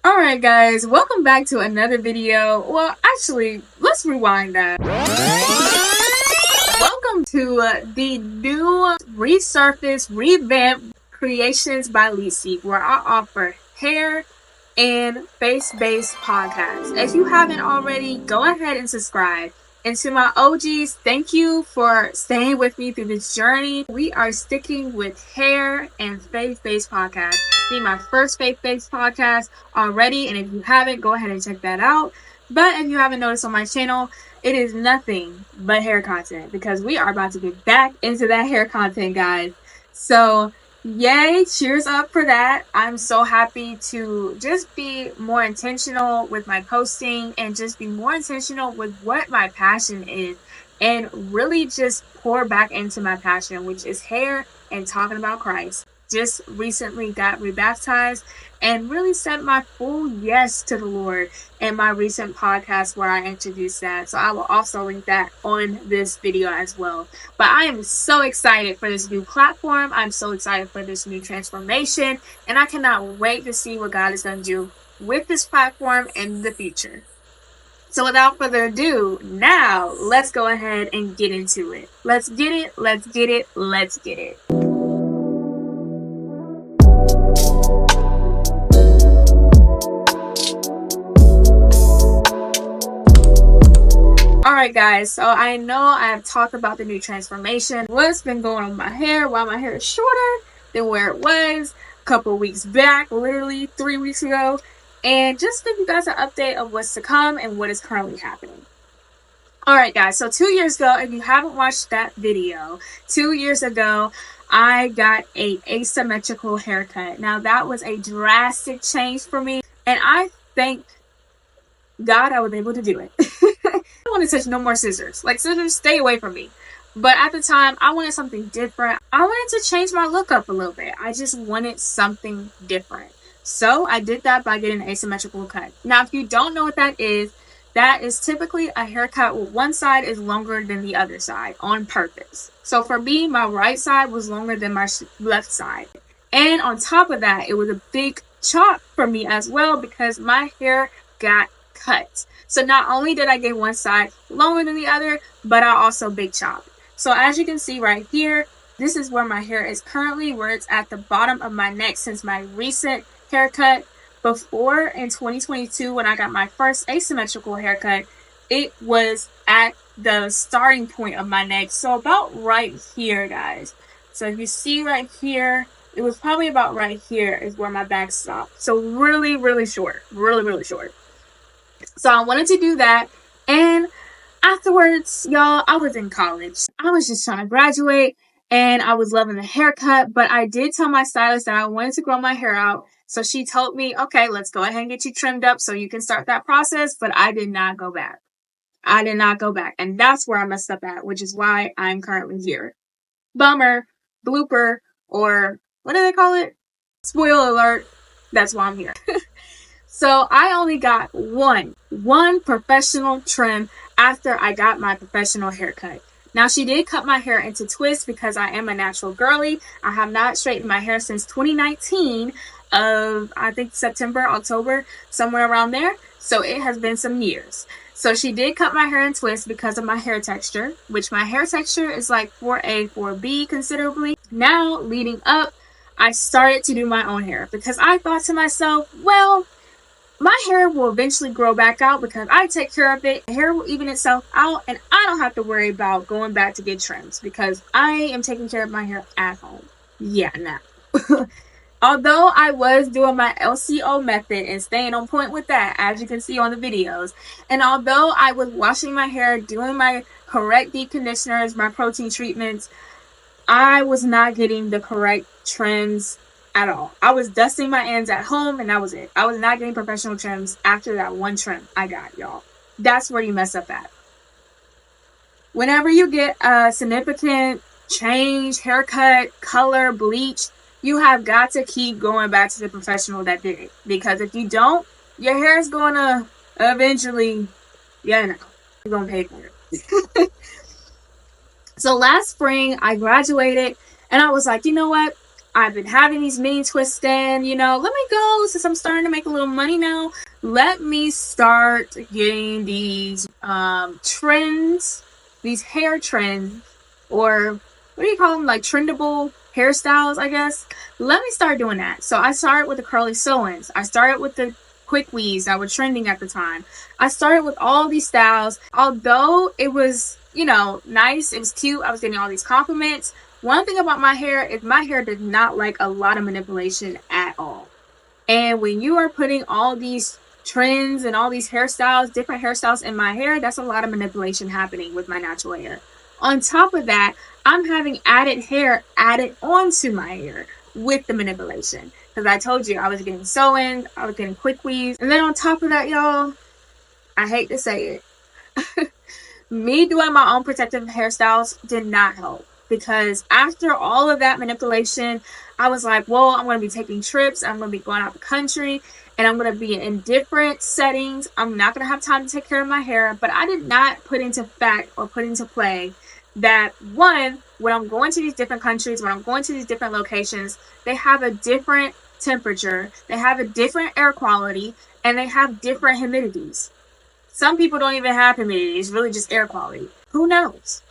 Alright guys, welcome back to another video. Well, actually, let's rewind that. Welcome to the new revamped Creations by Lisi, where I offer hair and face-based podcasts. If you haven't already, go ahead and subscribe. And to my OGs, thank you for staying with me through this journey. We are sticking with hair and faith-based podcasts. See my first faith-based podcast already, and if you haven't, go ahead and check that out. But if you haven't noticed on my channel, it is nothing but hair content because we are about to get back into that hair content, guys. So yay, cheers up for that. I'm so happy to just be more intentional with my posting and just be more intentional with what my passion is and really just pour back into my passion, which is hair and talking about Christ. Just recently got rebaptized and really said my full yes to the Lord in my recent podcast where I introduced that. So I will also link that on this video as well. But I am so excited for this new platform. I'm so excited for this new transformation. And I cannot wait to see what God is going to do with this platform in the future. So without further ado, now let's go ahead and get into it. Let's get it. Let's get it. Let's get it. Alright guys, so I know I have talked about the new transformation, what's been going on with my hair, why my hair is shorter than where it was a couple weeks back, literally 3 weeks ago, and just give you guys an update of what's to come and what is currently happening. Alright guys, so 2 years ago, if you haven't watched that video, 2 years ago, I got an asymmetrical haircut. Now that was a drastic change for me, and I thank God I was able to do it. I don't want to touch no more scissors. Like, scissors, stay away from me. But at the time, I wanted something different. I wanted to change my look up a little bit. I just wanted something different. So I did that by getting an asymmetrical cut. Now, if you don't know what that is typically a haircut where one side is longer than the other side on purpose. So for me, my right side was longer than my left side. And on top of that, it was a big chop for me as well because my hair got cut. So not only did I get one side longer than the other, but I also big chopped. So as you can see right here, this is where my hair is currently, where it's at the bottom of my neck since my recent haircut. Before in 2022, when I got my first asymmetrical haircut, it was at the starting point of my neck. So about right here, guys. So if you see right here, it was probably about right here is where my back stopped. So really, really short. Really, really short. So I wanted to do that, and afterwards, y'all, I was in college. I was just trying to graduate, and I was loving the haircut, but I did tell my stylist that I wanted to grow my hair out, so she told me, okay, let's go ahead and get you trimmed up so you can start that process, but I did not go back. I did not go back, and that's where I messed up at, which is why I'm currently here. Bummer, blooper, or what do they call it? Spoiler alert, that's why I'm here. So I only got one professional trim after I got my professional haircut. Now she did cut my hair into twists because I am a natural girly. I have not straightened my hair since 2019 of, I think, September, October, somewhere around there. So it has been some years. So she did cut my hair in twists because of my hair texture, which my hair texture is like 4A, 4B considerably. Now, leading up, I started to do my own hair because I thought to myself, well, my hair will eventually grow back out because I take care of it. The hair will even itself out and I don't have to worry about going back to get trims because I am taking care of my hair at home. Yeah, nah. Although I was doing my LCO method and staying on point with that, as you can see on the videos, and although I was washing my hair, doing my correct deep conditioners, my protein treatments, I was not getting the correct trims at all. I was dusting my ends at home and that was it. I was not getting professional trims after that one trim I got, y'all. That's where you mess up at. Whenever you get a significant change, haircut, color, bleach, you have got to keep going back to the professional that did it. Because if you don't, your hair is going to eventually, you're going to pay for it. So last spring, I graduated and I was like, you know what? I've been having these mini twists in, let me go, since I'm starting to make a little money now, let me start getting these trends, these hair trends, or what do you call them, like trendable hairstyles, I guess. Let me start doing that. So I started with the curly sew-ins. I started with the quick weaves that were trending at the time. I started with all these styles. Although it was, nice, it was cute, I was getting all these compliments. One thing about my hair is my hair did not like a lot of manipulation at all. And when you are putting all these trends and all these hairstyles, different hairstyles in my hair, that's a lot of manipulation happening with my natural hair. On top of that, I'm having added hair added onto my hair with the manipulation. Because I told you I was getting sew-ins, I was getting quick weaves. And then on top of that, y'all, I hate to say it, me doing my own protective hairstyles did not help. Because after all of that manipulation, I was like, well, I'm going to be taking trips, I'm going to be going out the country, and I'm going to be in different settings. I'm not going to have time to take care of my hair. But I did not put into fact or put into play that, one, when I'm going to these different countries, when I'm going to these different locations, they have a different temperature, they have a different air quality, and they have different humidities. Some people don't even have humidity, it's really just air quality. Who knows?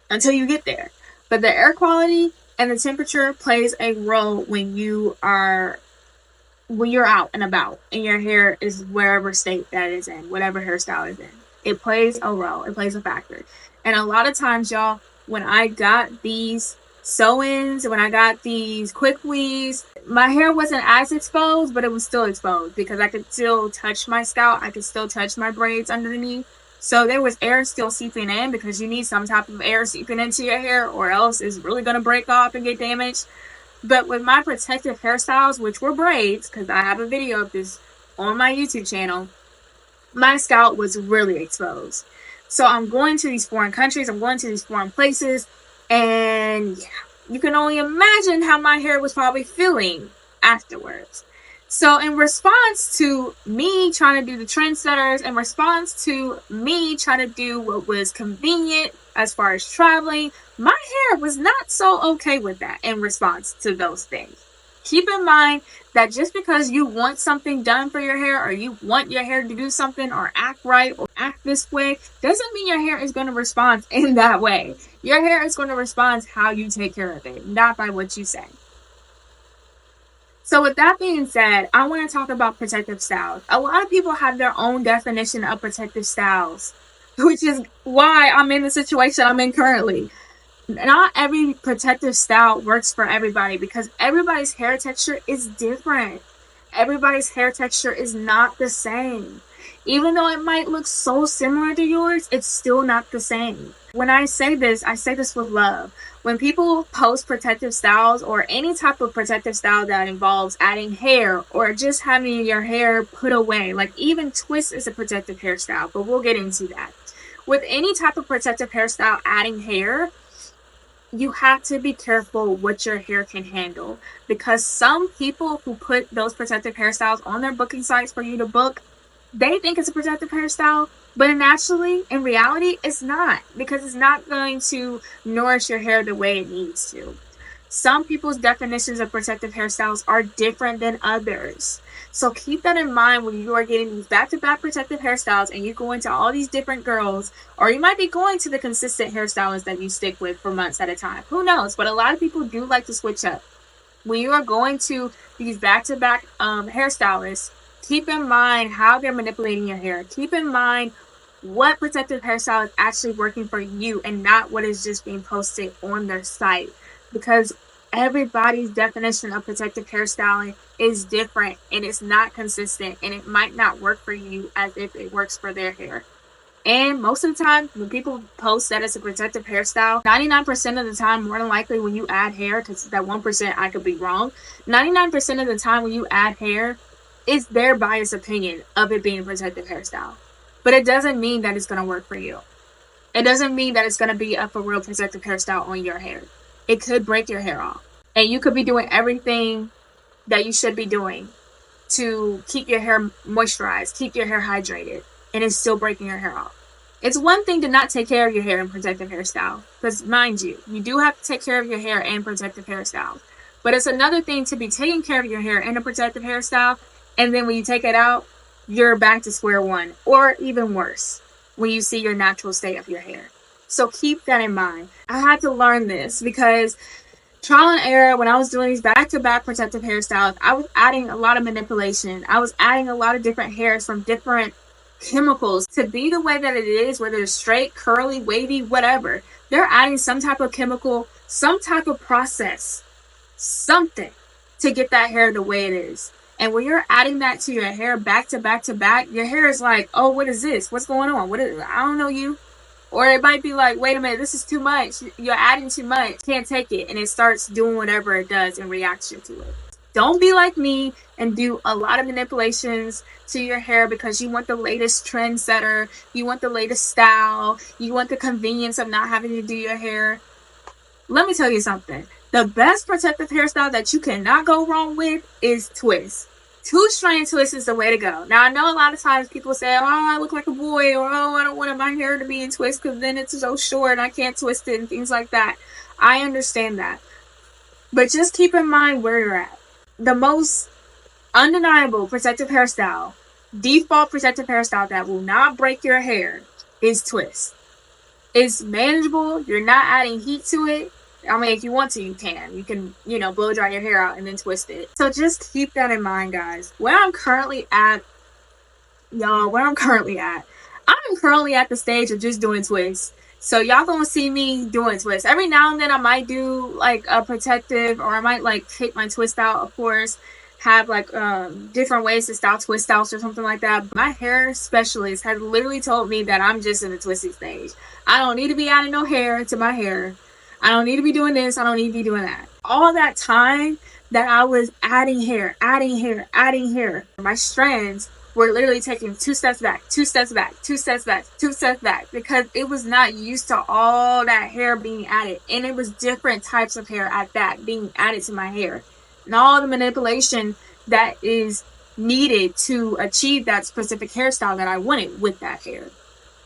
Until you get there. But the air quality and the temperature plays a role when you're out and about and your hair is wherever state that is in, whatever hairstyle is in. It plays a role, it plays a factor. And a lot of times, y'all, when I got these sew-ins, when I got these quick weaves, my hair wasn't as exposed, but it was still exposed because I could still touch my scalp, I could still touch my braids underneath. So there was air still seeping in because you need some type of air seeping into your hair or else it's really going to break off and get damaged. But with my protective hairstyles, which were braids, because I have a video of this on my YouTube channel, my scalp was really exposed. So I'm going to these foreign countries, I'm going to these foreign places, and yeah, you can only imagine how my hair was probably feeling afterwards. So in response to me trying to do the trendsetters, in response to me trying to do what was convenient as far as traveling, my hair was not so okay with that in response to those things. Keep in mind that just because you want something done for your hair or you want your hair to do something or act right or act this way, doesn't mean your hair is going to respond in that way. Your hair is going to respond how you take care of it, not by what you say. So with that being said, I want to talk about protective styles. A lot of people have their own definition of protective styles, which is why I'm in the situation I'm in currently. Not every protective style works for everybody because everybody's hair texture is different. Everybody's hair texture is not the same. Even though it might look so similar to yours, it's still not the same. When I say this with love. When people post protective styles or any type of protective style that involves adding hair or just having your hair put away, like even twist is a protective hairstyle, but we'll get into that. With any type of protective hairstyle adding hair, you have to be careful what your hair can handle because some people who put those protective hairstyles on their booking sites for you to book, they think it's a protective hairstyle, but in reality, it's not because it's not going to nourish your hair the way it needs to. Some people's definitions of protective hairstyles are different than others. So keep that in mind when you are getting these back-to-back protective hairstyles and you go into all these different girls, or you might be going to the consistent hairstylist that you stick with for months at a time. Who knows? But a lot of people do like to switch up. When you are going to these back-to-back hairstylists, keep in mind how they're manipulating your hair. Keep in mind what protective hairstyle is actually working for you and not what is just being posted on their site. Because everybody's definition of protective hairstyling is different and it's not consistent and it might not work for you as if it works for their hair. And most of the time, when people post that it's a protective hairstyle, 99% of the time, more than likely when you add hair, because that 1% I could be wrong, 99% of the time when you add hair, it's their biased opinion of it being a protective hairstyle. But it doesn't mean that it's going to work for you. It doesn't mean that it's going to be a for real protective hairstyle on your hair. It could break your hair off. And you could be doing everything that you should be doing to keep your hair moisturized, keep your hair hydrated, and it's still breaking your hair off. It's one thing to not take care of your hair in protective hairstyle. Because mind you, you do have to take care of your hair and protective hairstyles. But it's another thing to be taking care of your hair in a protective hairstyle, and then when you take it out, you're back to square one, or even worse, when you see your natural state of your hair. So keep that in mind. I had to learn this because trial and error, when I was doing these back-to-back protective hairstyles, I was adding a lot of manipulation. I was adding a lot of different hairs from different chemicals to be the way that it is, whether it's straight, curly, wavy, whatever. They're adding some type of chemical, some type of process, something to get that hair the way it is. And when you're adding that to your hair back to back to back, your hair is like, oh, what is this? What's going on? What is, I don't know you. Or it might be like, wait a minute, this is too much. You're adding too much. Can't take it. And it starts doing whatever it does in reaction to it. Don't be like me and do a lot of manipulations to your hair because you want the latest trendsetter. You want the latest style. You want the convenience of not having to do your hair. Let me tell you something. The best protective hairstyle that you cannot go wrong with is twist. 2-strand twist is the way to go. Now, I know a lot of times people say, oh, I look like a boy, or oh, I don't want my hair to be in twist because then it's so short and I can't twist it and things like that. I understand that. But just keep in mind where you're at. The most undeniable protective hairstyle, default protective hairstyle that will not break your hair is twist. It's manageable. You're not adding heat to it. I mean, if you want to, you can. You can, blow dry your hair out and then twist it. So just keep that in mind, guys. Where I'm currently at the stage of just doing twists. So y'all gonna see me doing twists. Every now and then I might do like a protective, or I might like take my twist out, of course. Have like different ways to style twist outs or something like that. My hair specialist has literally told me that I'm just in the twisting stage. I don't need to be adding no hair to my hair. I don't need to be doing this. I don't need to be doing that. All that time that I was adding hair, my strands were literally taking 2 steps back, 2 steps back, 2 steps back, 2 steps back, because it was not used to all that hair being added. And it was different types of hair at that being added to my hair. And all the manipulation that is needed to achieve that specific hairstyle that I wanted with that hair.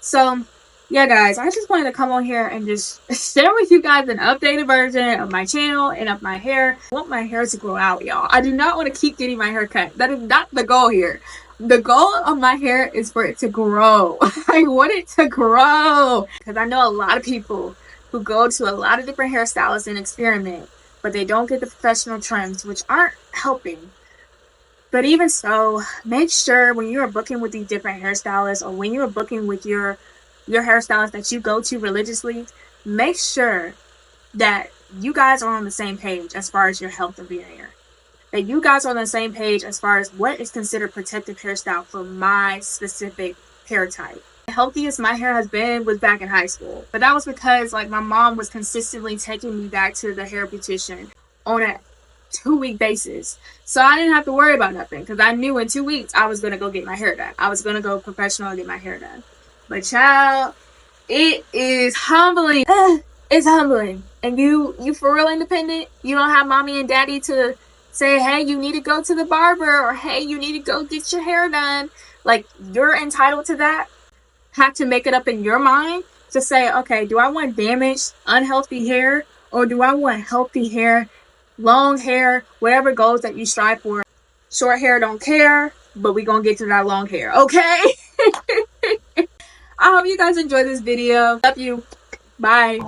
So yeah, guys, I just wanted to come on here and just share with you guys an updated version of my channel and of my hair. I want my hair to grow out, y'all. I do not want to keep getting my hair cut. That is not the goal here. The goal of my hair is for it to grow. I want it to grow. Because I know a lot of people who go to a lot of different hairstylists and experiment, but they don't get the professional trims, which aren't helping. But even so, make sure when you're booking with these different hairstylists, or when you're booking with your hairstylist that you go to religiously, make sure that you guys are on the same page as far as your health of your hair. That you guys are on the same page as far as what is considered protective hairstyle for my specific hair type. The healthiest my hair has been was back in high school. But that was because my mom was consistently taking me back to the hair beautician on a 2-week basis. So I didn't have to worry about nothing because I knew in 2 weeks I was going to go get my hair done. I was going to go professional and get my hair done. But child, it is humbling. It's humbling. And you for real independent. You don't have mommy and daddy to say, hey, you need to go to the barber, or hey, you need to go get your hair done. You're entitled to that. Have to make it up in your mind to say, okay, do I want damaged, unhealthy hair, or do I want healthy hair, long hair, whatever goals that you strive for. Short hair, don't care, but we gonna get to that long hair, okay? I hope you guys enjoyed this video. Love you. Bye.